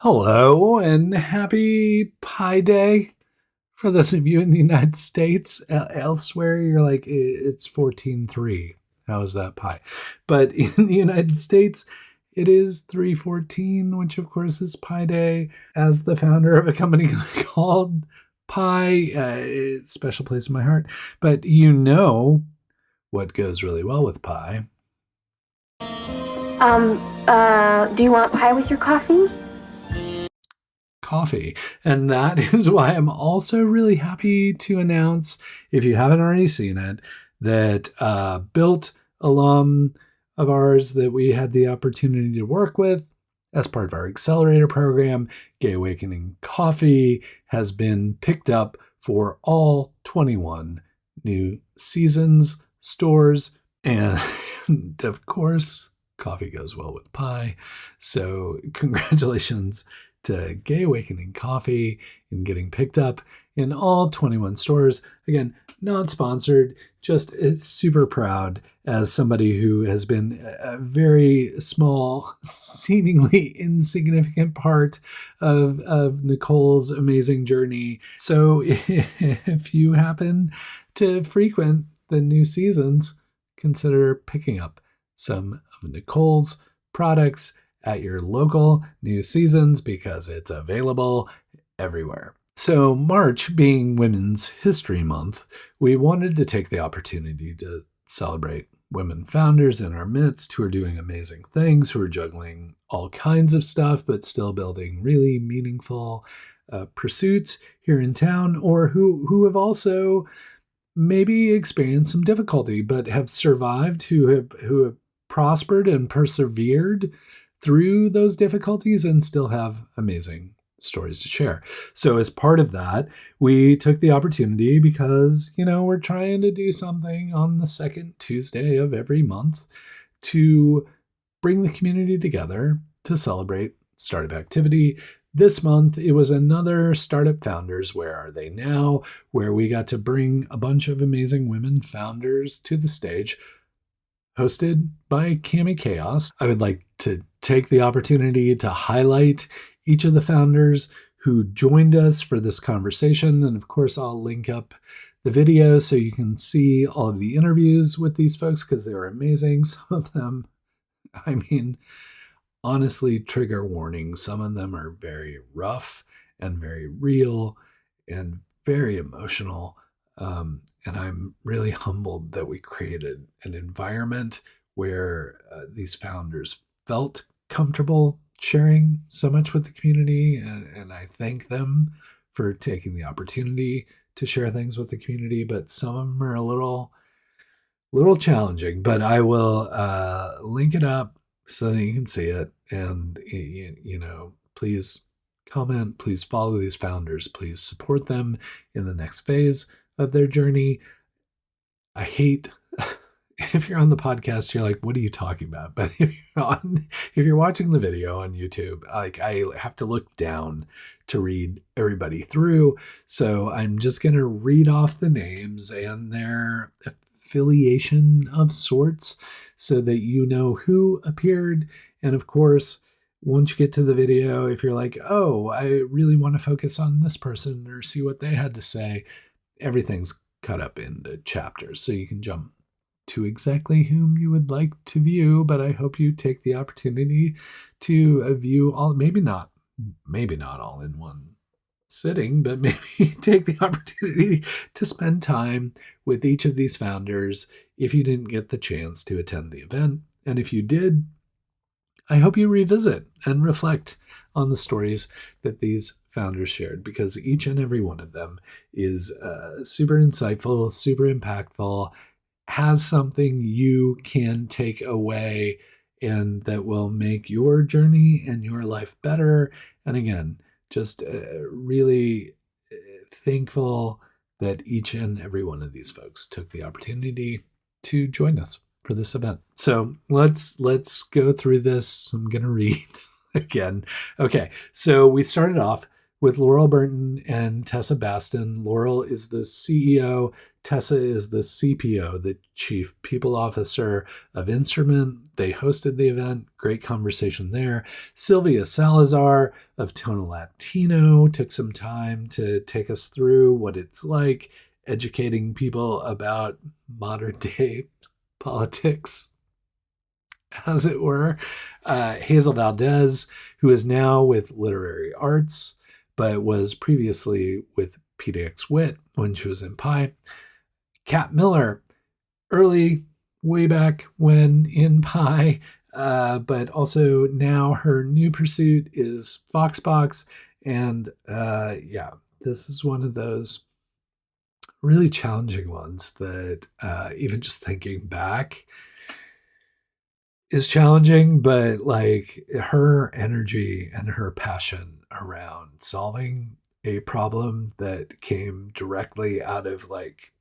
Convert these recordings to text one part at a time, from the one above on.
Hello and happy Pi Day for those of you in the United States. Elsewhere, you're like, it's 14/3. How is that pi? But in the United States, it is 3/14, which of course is Pi Day. As the founder of a company called Pi, special place in my heart. But you know what goes really well with pie? Do you want pie with your coffee? Coffee. And that is why I'm also really happy to announce, if you haven't already seen it, that Built alum of ours that we had the opportunity to work with as part of our accelerator program, Gay Awakening Coffee, has been picked up for all 21 new seasons, stores, and of course, coffee goes well with pie. So, congratulations to Gay Awakening Coffee and getting picked up in all 21 stores. Again, not sponsored, just super proud as somebody who has been a very small, seemingly insignificant part of Nicole's amazing journey. So if you happen to frequent the new seasons, consider picking up some of Nicole's products at your local New Seasons because it's available everywhere. So, March being Women's History Month, we wanted to take the opportunity to celebrate women founders in our midst who are doing amazing things, who are juggling all kinds of stuff, but still building really meaningful pursuits here in town, or who have also maybe experienced some difficulty, but have survived, who have prospered and persevered through those difficulties and still have amazing stories to share. So as part of that, we took the opportunity because, we're trying to do something on the second Tuesday of every month to bring the community together to celebrate startup activity. This month, it was another Startup Founders Where Are They Now, where we got to bring a bunch of amazing women founders to the stage, hosted by Cami Chaos. I would like to take the opportunity to highlight each of the founders who joined us for this conversation. And of course, I'll link up the video so you can see all of the interviews with these folks because they were amazing. Some of them, honestly, trigger warning. Some of them are very rough and very real and very emotional. And I'm really humbled that we created an environment where these founders felt comfortable sharing so much with the community. And I thank them for taking the opportunity to share things with the community. But some of them are a little challenging, but I will link it up so that you can see it. And, please comment, please follow these founders, please support them in the next phase of their journey. I hate if you're on the podcast, you're like, what are you talking about? But if you're watching the video on YouTube, I have to look down to read everybody through. So I'm just going to read off the names and their affiliation of sorts so that you know who appeared. And of course, once you get to the video, if you're like, oh, I really want to focus on this person or see what they had to say, everything's cut up into chapters. So you can jump to exactly whom you would like to view, but I hope you take the opportunity to view all, maybe not all in one sitting, but maybe take the opportunity to spend time with each of these founders if you didn't get the chance to attend the event. And if you did, I hope you revisit and reflect on the stories that these founders shared, because each and every one of them is super insightful, super impactful, has something you can take away and that will make your journey and your life better. And again, just really thankful that each and every one of these folks took the opportunity to join us for this event. So let's go through this. I'm going to read again. Okay, so we started off with Laurel Burton and Tessa Baston. Laurel is the CEO. Tessa is the CPO, the Chief People Officer of Instrument. They hosted the event. Great conversation there. Sylvia Salazar of Tono Latino took some time to take us through what it's like educating people about modern day politics, as it were. Hazel Valdez, who is now with Literary Arts, but was previously with PDX Wit when she was in Pi. Kat Miller, early, way back when in Pi, but also now her new pursuit is Foxbox. And yeah, this is one of those really challenging ones that even just thinking back is challenging, but like her energy and her passion around solving a problem that came directly out of like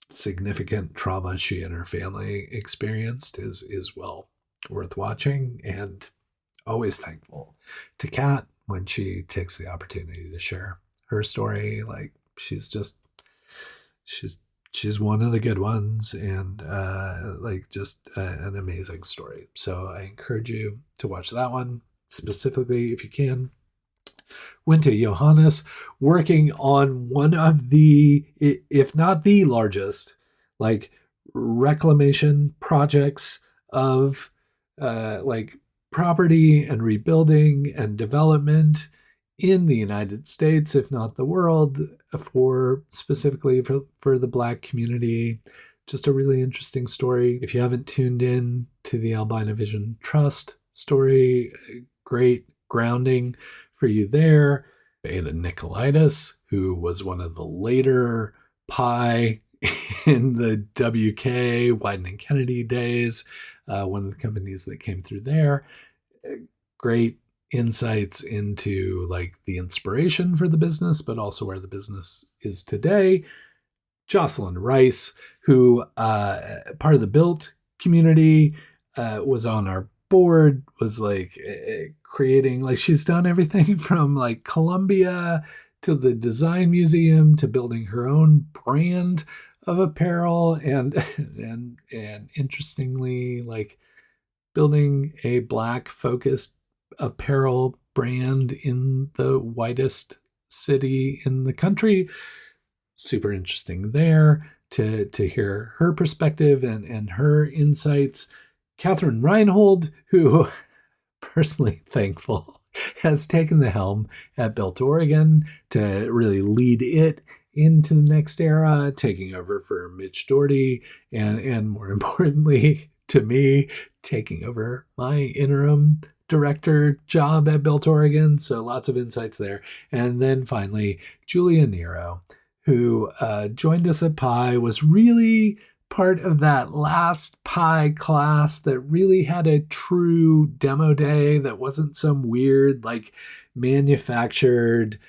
significant trauma she and her family experienced is well worth watching, and always thankful to Kat when she takes the opportunity to share her story. Like she's one of the good ones, and like just an amazing story. So I encourage you to watch that one specifically if you can. Went to Johannes, working on one of the, if not the largest, like reclamation projects of like property and rebuilding and development in the United States, if not the world, for specifically for the Black community. Just a really interesting story. If you haven't tuned in to the Albina Vision Trust story, great grounding for you there. Ada Nicolaitis, who was one of the later Pi in the WK, Wieden Kennedy days, one of the companies that came through there. Great insights into like the inspiration for the business, but also where the business is today. Jocelyn Rice, who part of the Built community, was on our board, was like creating, like she's done everything from like Columbia to the Design Museum to building her own brand of apparel, and interestingly, like building a Black focused apparel brand in the whitest city in the country. Super interesting there to hear her perspective and her insights. Catherine Reinhold, who personally thankful has taken the helm at Built Oregon to really lead it into the next era, taking over for Mitch Doherty, and more importantly to me, taking over my interim director job at Built Oregon. So lots of insights there. And then finally, Julia Nero, who joined us at Pi, was really part of that last Pi class that really had a true demo day that wasn't some weird, like manufactured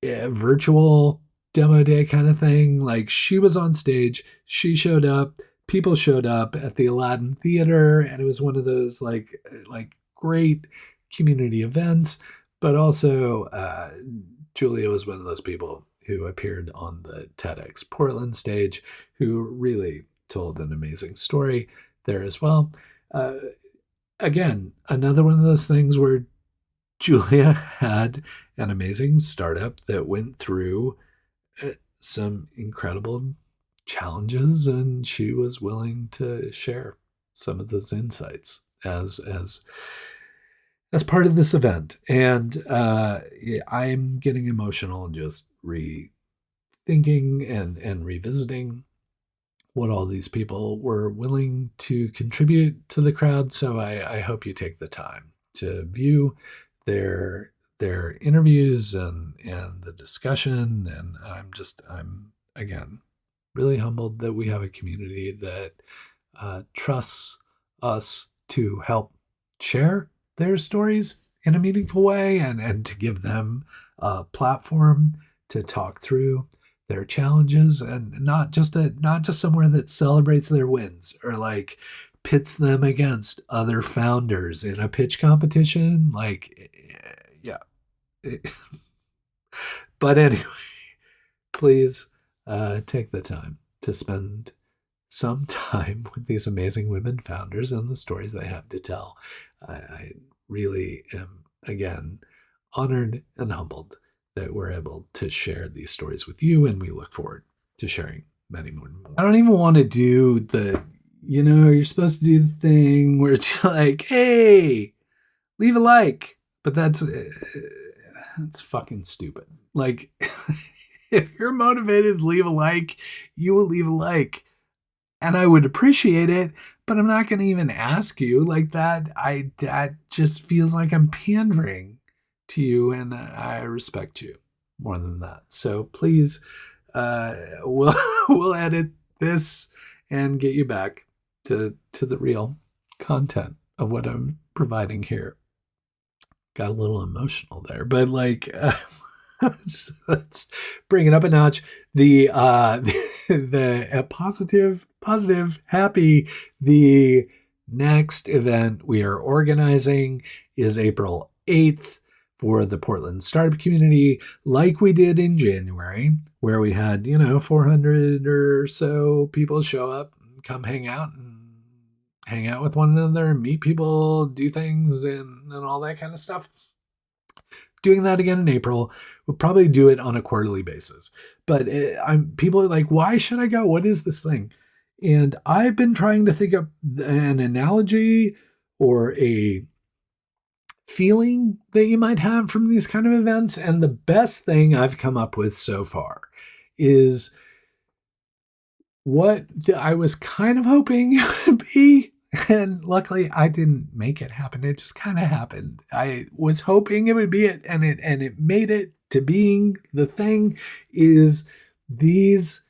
virtual demo day kind of thing. Like she was on stage, she showed up, people showed up at the Aladdin Theater, and it was one of those like great community events. But also, Julia was one of those people who appeared on the TEDx Portland stage, who really told an amazing story there as well. Again, another one of those things where Julia had an amazing startup that went through some incredible challenges, and she was willing to share some of those insights as part of this event. And I'm getting emotional just rethinking and revisiting what all these people were willing to contribute to the crowd. So I hope you take the time to view their interviews and the discussion. And I'm again really humbled that we have a community that trusts us to help share their stories in a meaningful way, and to give them a platform to talk through their challenges, and not just somewhere that celebrates their wins or like pits them against other founders in a pitch competition. Like, yeah, But anyway, please take the time to spend some time with these amazing women founders and the stories they have to tell. I really am, again, honored and humbled that we're able to share these stories with you, and we look forward to sharing many more. I don't even want to do you're supposed to do the thing where it's like, hey, leave a like, but that's fucking stupid. Like, if you're motivated to leave a like, you will leave a like. And I would appreciate it, but I'm not going to even ask you like that. That just feels like I'm pandering to you, and I respect you more than that. So please, we'll edit this and get you back to the real content of what I'm providing here. Got a little emotional there, but like, let's bring it up a notch. The positive, happy. The next event we are organizing is April 8th for the Portland startup community, like we did in January, where we had 400 or so people show up, come hang out with one another, meet people, do things, and all that kind of stuff. Doing that again in April. We'll probably do it on a quarterly basis. But people are like, why should I go? What is this thing? And I've been trying to think of an analogy or a feeling that you might have from these kind of events. And the best thing I've come up with so far is what I was kind of hoping it would be. And luckily, I didn't make it happen. It just kind of happened. I was hoping it would be it, and it made it to being the thing. Is these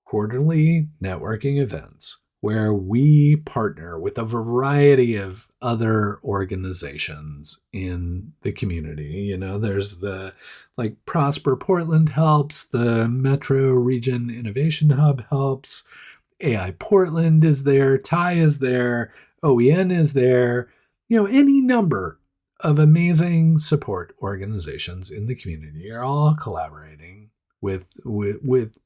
quarterly networking events where we partner with a variety of other organizations in the community. There's the Prosper Portland helps, the Metro Region Innovation Hub helps. AI Portland is there, TIE is there, OEN is there, any number of amazing support organizations in the community are all collaborating with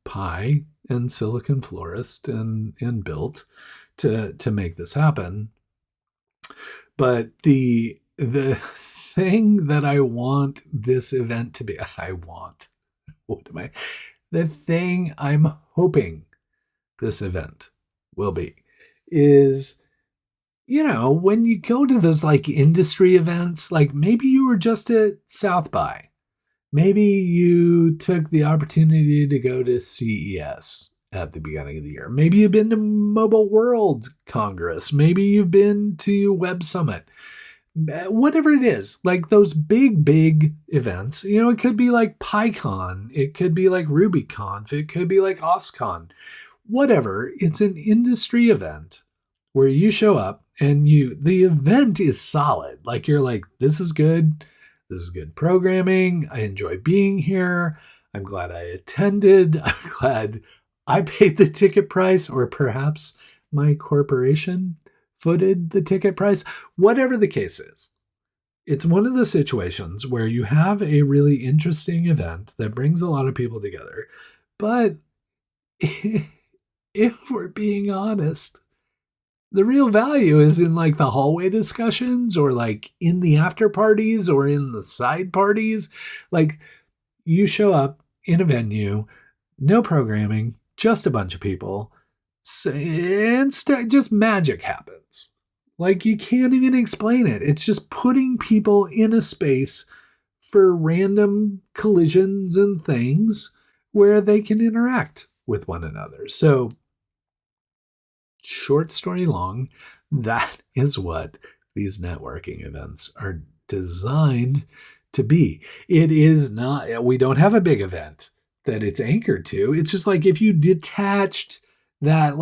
Pi and Silicon Florist and Built to make this happen. But the thing that I want this event to be, the thing I'm hoping this event will be is, when you go to those industry events, maybe you were just at South by, maybe you took the opportunity to go to CES at the beginning of the year, maybe you've been to Mobile World Congress, maybe you've been to Web Summit, whatever it is, those big events. It could be PyCon, it could be RubyConf, it could be OSCON. Whatever, it's an industry event where you show up and the event is solid. You're like, this is good programming. I enjoy being here. I'm glad I attended. I'm glad I paid the ticket price, or perhaps my corporation footed the ticket price. Whatever the case is, it's one of the situations where you have a really interesting event that brings a lot of people together. But if we're being honest, the real value is in the hallway discussions, or in the after parties, or in the side parties. You show up in a venue, no programming, just a bunch of people, and just magic happens. You can't even explain it. It's just putting people in a space for random collisions and things where they can interact with one another. So, short story long, that is what these networking events are designed to be. It is not, we don't have a big event that it's anchored to. It's just if you detached that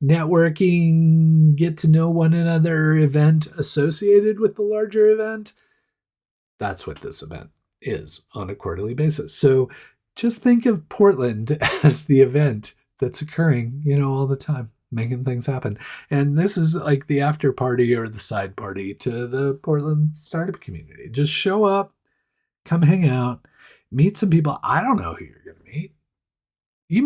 networking, get to know one another event associated with the larger event, that's what this event is on a quarterly basis. So just think of Portland as the event that's occurring, all the time, making things happen. And this is the after party or the side party to the Portland startup community. Just show up, come hang out, Meet some people. I don't know who you're going to meet. You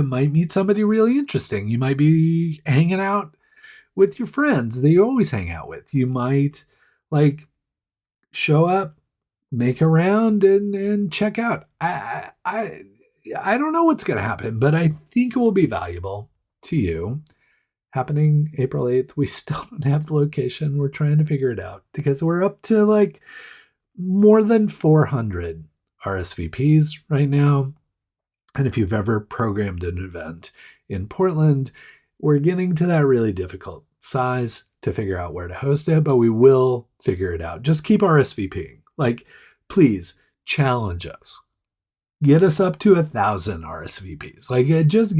might meet somebody really interesting. You might be hanging out with your friends that you always hang out with. You might like show up, make a round, and check out. I don't know what's going to happen, but I think it will be valuable to you. Happening April 8th. We still don't have the location. We're trying to figure it out because we're up to like more than 400 RSVPs right now. And if you've ever programmed an event in Portland, we're getting to that really difficult size to figure out where to host it, but we will figure it out. Just keep RSVPing. Like, please challenge us. Get us up to 1,000 RSVPs. Like, just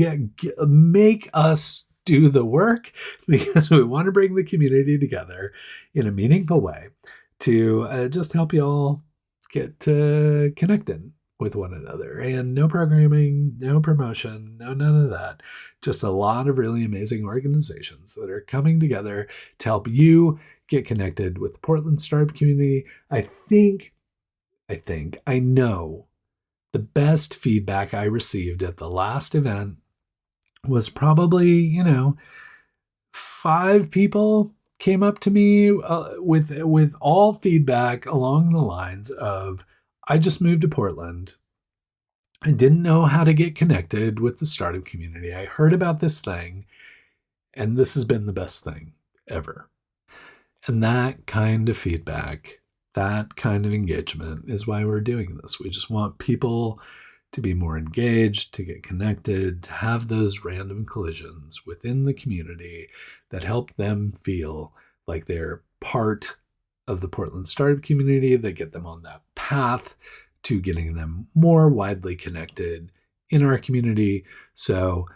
make us do the work because we want to bring the community together in a meaningful way to just help you all get connected with one another. And no programming, no promotion, no none of that. Just a lot of really amazing organizations that are coming together to help you get connected with the Portland startup community. I know the best feedback I received at the last event was probably, 5 people came up to me with all feedback along the lines of, I just moved to Portland. I didn't know how to get connected with the startup community. I heard about this thing, and this has been the best thing ever. And that kind of feedback, that kind of engagement is why we're doing this. We just want people to be more engaged, to get connected, to have those random collisions within the community that help them feel like they're part of the Portland startup community, that get them on that path to getting them more widely connected in our community. So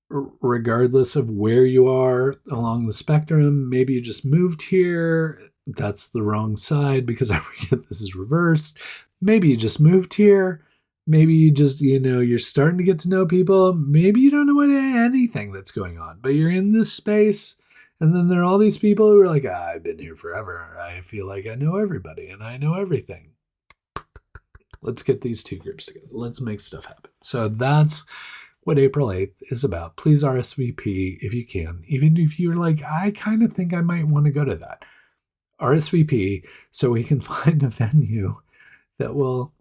regardless of where you are along the spectrum, maybe you just moved here. That's the wrong side because I forget this is reversed. Maybe you just moved here. Maybe you just, you're starting to get to know people. Maybe you don't know anything that's going on, but you're in this space. And then there are all these people who are like, I've been here forever. I feel like I know everybody and I know everything. Let's get these two groups together. Let's make stuff happen. So that's what April 8th is about. Please RSVP if you can. Even if you're like, I kind of think I might want to go to that. RSVP so we can find a venue that will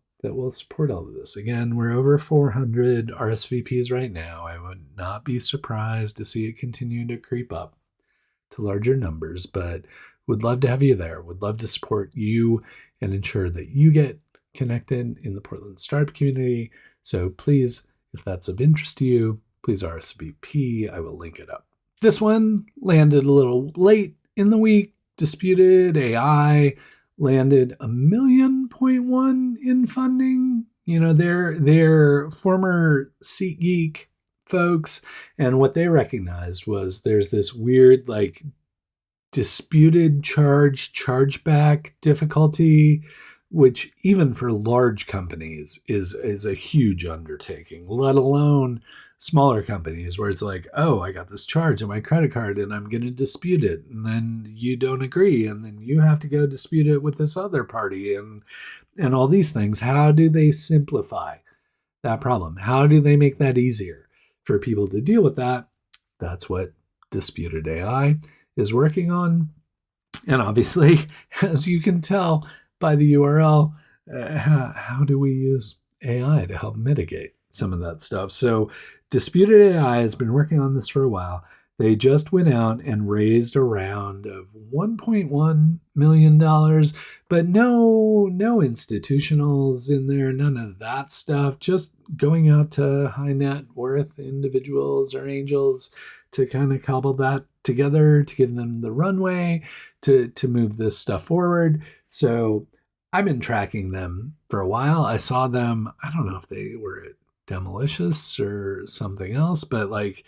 support all of this. Again, we're over 400 RSVPs right now. I would not be surprised to see it continue to creep up to larger numbers, but would love to have you there. Would love to support you and ensure that you get connected in the Portland startup community. So please, if that's of interest to you, please RSVP. I will link it up. This one landed a little late in the week. Disputed AI landed $1.1 million in funding. They're former SeatGeek folks, and what they recognized was there's this weird like disputed chargeback difficulty, which even for large companies is a huge undertaking, let alone smaller companies where it's like, oh, I got this charge on my credit card and I'm going to dispute it. And then you don't agree. And then you have to go dispute it with this other party and all these things. How do they simplify that problem? How do they make that easier for people to deal with that? That's what Disputed AI is working on. And obviously, as you can tell by the URL, how do we use AI to help mitigate some of that stuff? So Disputed AI has been working on this for a while. They just went out and raised a round of $1.1 million, but no institutionals in there, none of that stuff, just going out to high net worth individuals or angels to kind of cobble that together to give them the runway to move this stuff forward. So I've been tracking them for a while. I saw them, I don't know if they were at Demolicious or something else, but like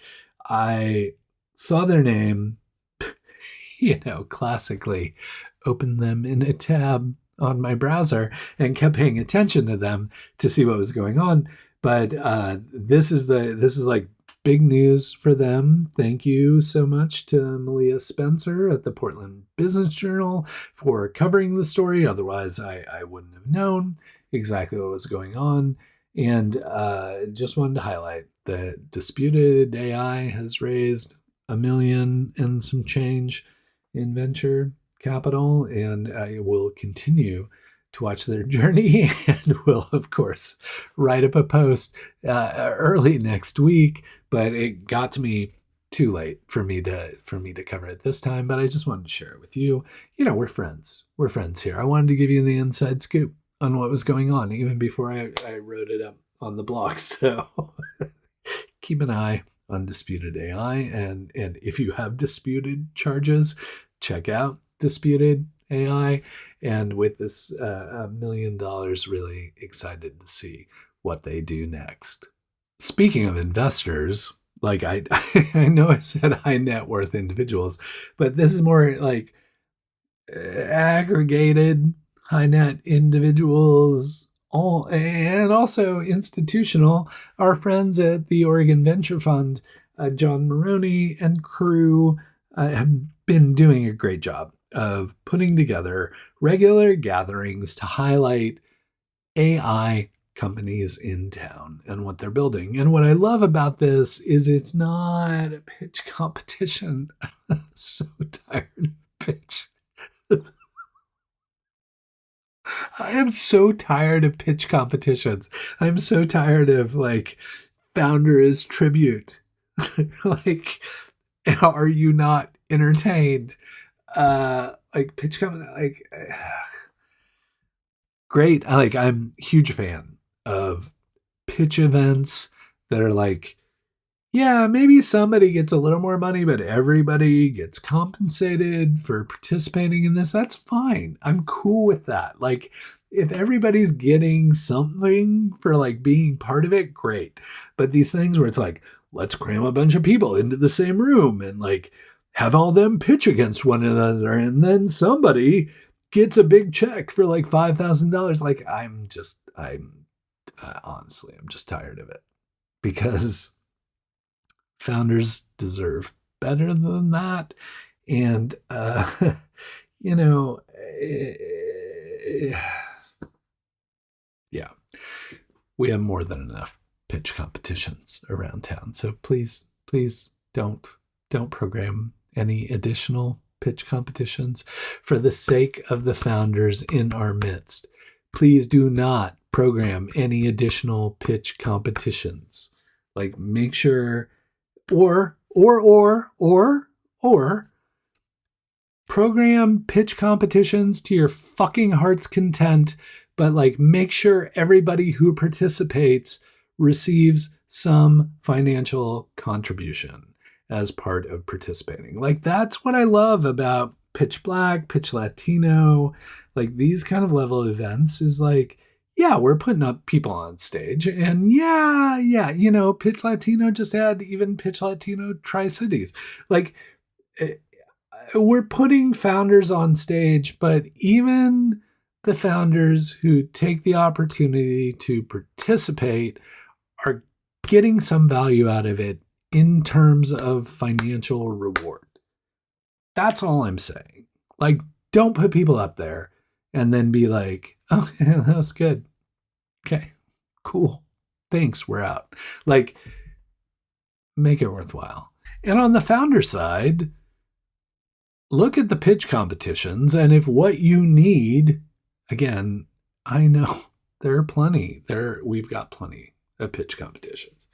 I saw their name, classically opened them in a tab on my browser and kept paying attention to them to see what was going on. But this is like big news for them. Thank you so much to Malia Spencer at the Portland Business Journal for covering the story. Otherwise, I wouldn't have known. exactly what was going on. And just wanted to highlight that Disputed AI has raised $1 million and some change in venture capital, and I will continue to watch their journey and will, of course, write up a post early next week. But it got to me too late for me to cover it this time. But I just wanted to share it with you. We're friends. We're friends here. I wanted to give you the inside scoop on what was going on even before I wrote it up on the blog. So keep an eye on Disputed AI, and if you have disputed charges, check out Disputed AI. And with this $1 million, really excited to see what they do next. Speaking of investors, like I know I said high net worth individuals, but this is more like aggregated high net individuals, all, and also institutional. Our friends at the Oregon Venture Fund, John Maroney and crew, have been doing a great job of putting together regular gatherings to highlight AI companies in town and what they're building. And what I love about this is it's not a pitch competition. I'm so tired of pitch. I am so tired of pitch competitions. I'm so tired of like founder is tribute. Like, are you not entertained? Like pitch like great. I'm a huge fan of pitch events that are like, yeah, maybe somebody gets a little more money, but everybody gets compensated for participating in this. That's fine. I'm cool with that. Like, if everybody's getting something for like being part of it, great. But these things where it's like, let's cram a bunch of people into the same room and like have all them pitch against one another, and then somebody gets a big check for like $5,000. Like, honestly, I'm just tired of it, because founders deserve better than that. And, yeah, we have more than enough pitch competitions around town. So please don't program any additional pitch competitions for the sake of the founders in our midst. Please do not program any additional pitch competitions. Like, make sure, or program pitch competitions to your fucking heart's content, but like make sure everybody who participates receives some financial contribution as part of participating. Like, that's what I love about Pitch Black, Pitch Latino, like these kind of level events is like, yeah, we're putting up people on stage, and yeah, Pitch Latino just had even Pitch Latino Tri-Cities. Like, we're putting founders on stage, but even the founders who take the opportunity to participate are getting some value out of it in terms of financial reward. That's all I'm saying. Like, don't put people up there and then be like, oh, yeah, that was good. Okay, cool. Thanks, we're out. Like, make it worthwhile. And on the founder side, look at the pitch competitions, and if what you need, again, I know there are plenty. We've got plenty of pitch competitions.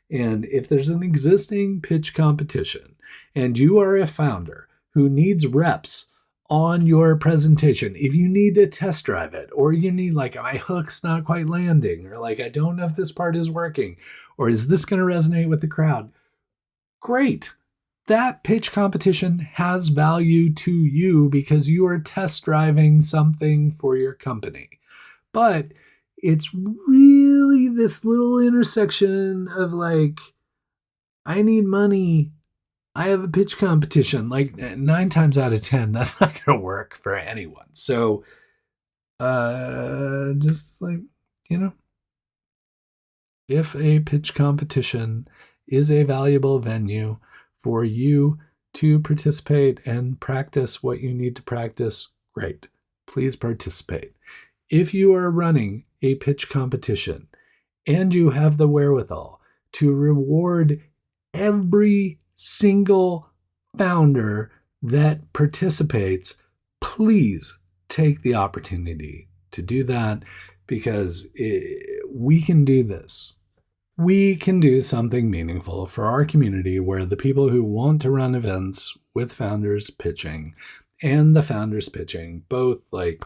And if there's an existing pitch competition and you are a founder who needs reps on your presentation, if you need to test drive it, or you need like, my hook's not quite landing, or like, I don't know if this part is working, or is this going to resonate with the crowd? Great. That pitch competition has value to you because you are test driving something for your company. But it's really this little intersection of like, I need money, I have a pitch competition. Like 9 times out of 10, that's not going to work for anyone. So, just like, if a pitch competition is a valuable venue for you to participate and practice what you need to practice, great. Please participate. If you are running a pitch competition and you have the wherewithal to reward every single founder that participates, please take the opportunity to do that, because we can do this. We can do something meaningful for our community where the people who want to run events with founders pitching and the founders pitching both like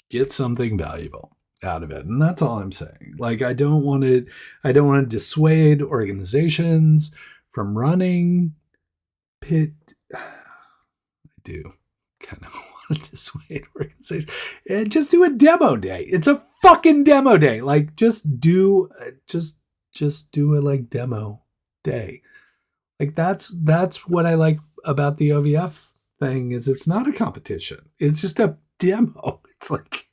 get something valuable out of it. And that's all I'm saying. Like, I don't want to dissuade organizations from running I do kind of want to dissuade organizations. Just do a demo day. It's a fucking demo day. Like, just do a like demo day. Like, that's what I like about the OVF thing, is it's not a competition. It's just a demo. It's like,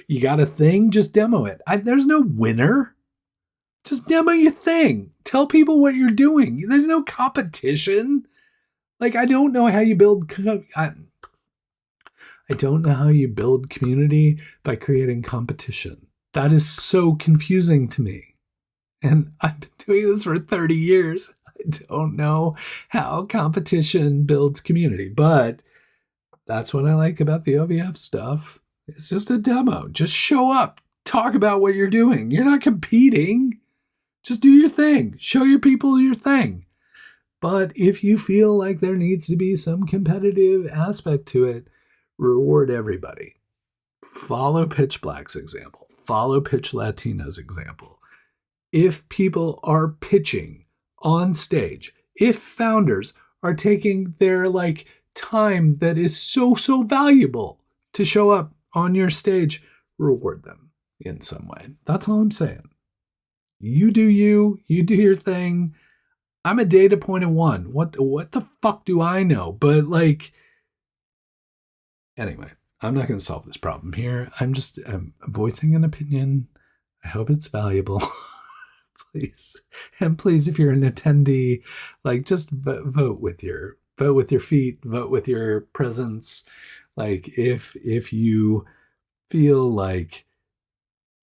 you got a thing, just demo it. There's no winner. Just demo your thing. Tell people what you're doing. There's no competition. Like, I don't know how you build. I don't know how you build community by creating competition. That is so confusing to me. And I've been doing this for 30 years. I don't know how competition builds community, but that's what I like about the OVF stuff. It's just a demo. Just show up. Talk about what you're doing. You're not competing. Just do your thing. Show your people your thing. But if you feel like there needs to be some competitive aspect to it, reward everybody. Follow Pitch Black's example. Follow Pitch Latino's example. If people are pitching on stage, if founders are taking their like time that is so valuable to show up on your stage, reward them in some way. That's all I'm saying. You do your thing. I'm a data point of one. What the fuck do I know? But like, anyway, I'm not going to solve this problem here. I'm voicing an opinion. I hope it's valuable. Please. And please, if you're an attendee, like, just vote with your feet, vote with your presence. Like, if you feel like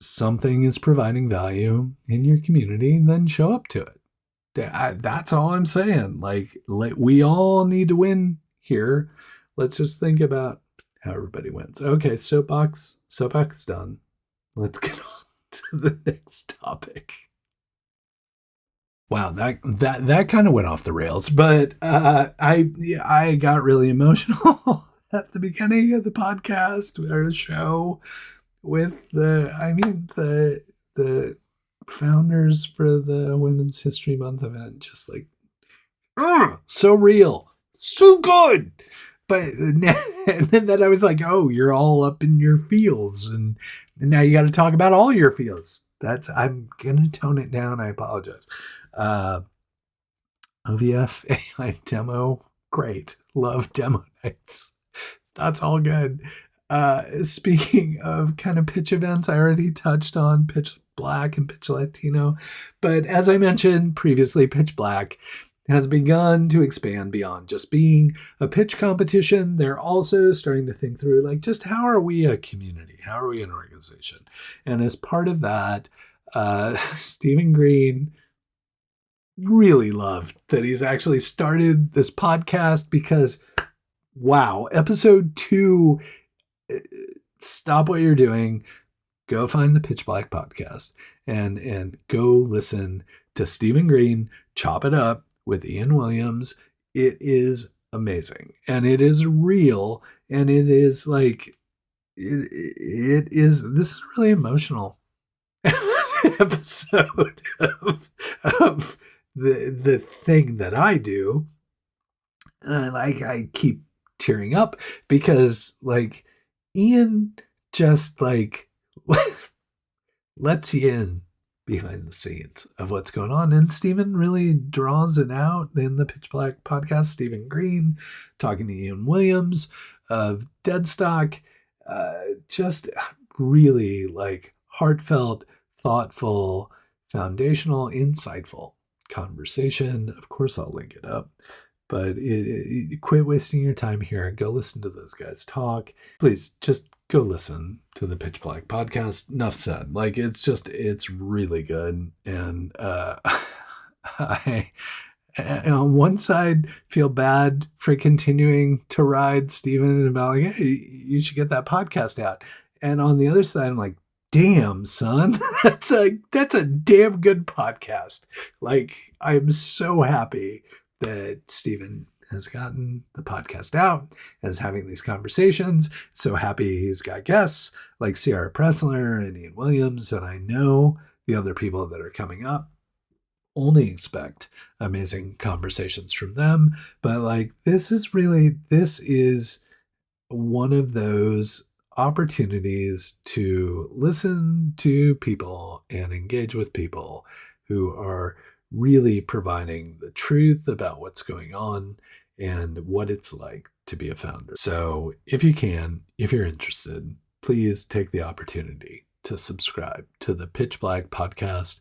something is providing value in your community, then show up to it. That's all I'm saying. Like, we all need to win here. Let's just think about how everybody wins. Okay, soapbox done. Let's get on to the next topic. Wow, that kind of went off the rails, but I got really emotional at the beginning of the podcast or the show with the founders for the Women's History Month event. Just like, so real, so good. But and then I was like, oh, you're all up in your feels, and now you got to talk about all your feels. I'm gonna tone it down. I apologize. OVF AI demo, great. Love demo nights. That's all good. Speaking of kind of pitch events, I already touched on Pitch Black and Pitch Latino, but as I mentioned previously, Pitch Black has begun to expand beyond just being a pitch competition. They're also starting to think through, like, just how are we a community? How are we an organization? And as part of that, Stephen Green really loved that he's actually started this podcast, because, wow, episode 2, stop what you're doing, go find the Pitch Black podcast and go listen to Stephen Green chop it up with Ian Williams. It is amazing, and it is real, and it is like, this is really emotional episode of the thing that I do. And I keep tearing up because, like, Ian just like lets you in behind the scenes of what's going on. And Stephen really draws it out in the Pitch Black podcast. Stephen Green talking to Ian Williams of Deadstock. Just really like heartfelt, thoughtful, foundational, insightful conversation. Of course, I'll link it up. But quit wasting your time here and go listen to those guys talk. Please just go listen to the Pitch Black podcast. Enough said. Like, it's really good. And I, on one side, feel bad for continuing to ride Steven about like, hey, you should get that podcast out. And on the other side, I'm like, damn, son, that's a damn good podcast. Like, I'm so happy that Steven has gotten the podcast out, is having these conversations. So happy he's got guests like Ciara Pressler and Ian Williams. And I know the other people that are coming up. Only expect amazing conversations from them. But like, this is one of those opportunities to listen to people and engage with people who are really providing the truth about what's going on and what it's like to be a founder. So if you can, if you're interested, please take the opportunity to subscribe to the Pitch Black podcast.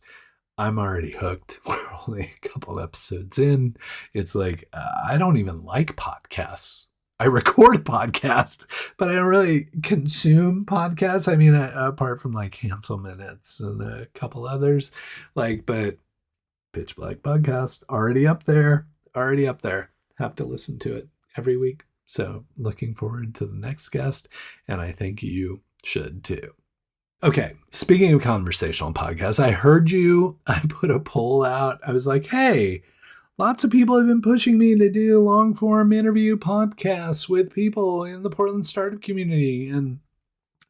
I'm already hooked. We're only a couple episodes in. It's like, I don't even like podcasts. I record a podcast, but I don't really consume podcasts. I mean, apart from like Hansel Minutes and a couple others, but Pitch Black podcast already up there. Have to listen to it every week. So looking forward to the next guest, and I think you should too. Okay, speaking of conversational podcasts, I heard you. I put a poll out. I was like, hey, lots of people have been pushing me to do long form interview podcasts with people in the Portland startup community. And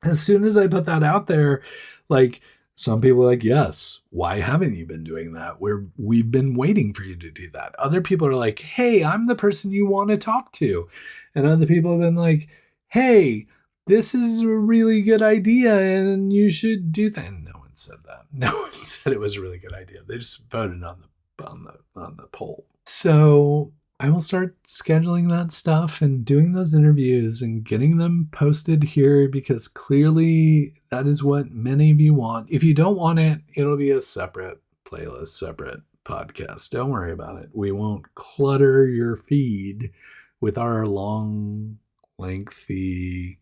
as soon as I put that out there, like, some people are like, yes, why haven't you been doing that? We've been waiting for you to do that. Other people are like, hey, I'm the person you want to talk to. And other people have been like, hey, this is a really good idea and you should do that. And no one said that. No one said it was a really good idea. They just voted on the poll. So I will start scheduling that stuff and doing those interviews and getting them posted here, because clearly that is what many of you want. If you don't want it, it'll be a separate playlist, separate podcast. Don't worry about it. We won't clutter your feed with our long, lengthy,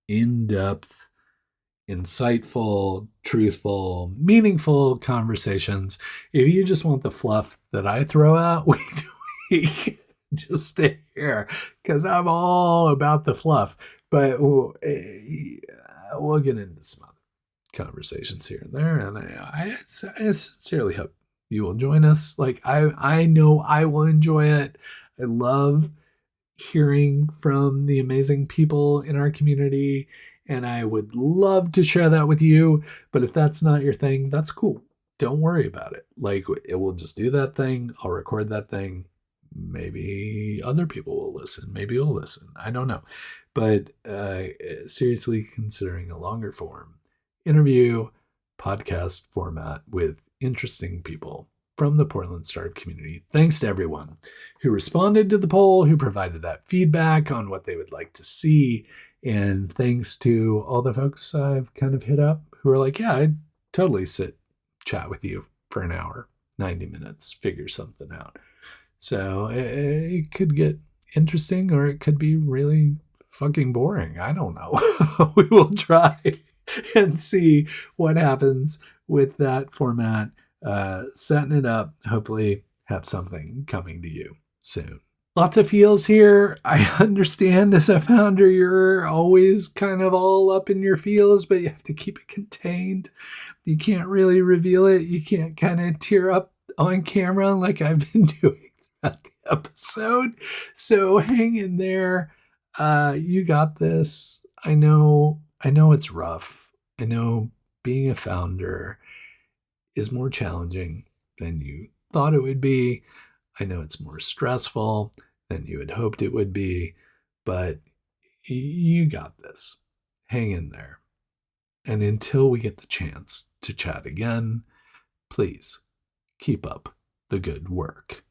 in-depth, insightful, truthful, meaningful conversations. If you just want the fluff that I throw out week to week, just stay here, because I'm all about the fluff. But we'll get into some other conversations here and there, and I sincerely hope you will join us. Like, I know I will enjoy it. I love hearing from the amazing people in our community, and I would love to share that with you. But if that's not your thing, that's cool. Don't worry about it. Like, it will just do that thing. I'll record that thing. Maybe other people will listen. Maybe you'll listen. I don't know. But seriously considering a longer form interview podcast format with interesting people from the Portland startup community. Thanks to everyone who responded to the poll, who provided that feedback on what they would like to see. And thanks to all the folks I've kind of hit up who are like, yeah, I'd totally chat with you for an hour, 90 minutes, figure something out. So it could get interesting, or it could be really fucking boring. I don't know. We will try and see what happens with that format. Setting it up, hopefully have something coming to you soon. Lots of feels here. I understand as a founder, you're always kind of all up in your feels, but you have to keep it contained. You can't really reveal it. You can't kind of tear up on camera like I've been doing throughout the episode. So hang in there. You got this. I know it's rough. I know being a founder is more challenging than you thought it would be. I know it's more stressful than you had hoped it would be, but you got this. Hang in there. And until we get the chance to chat again, please keep up the good work.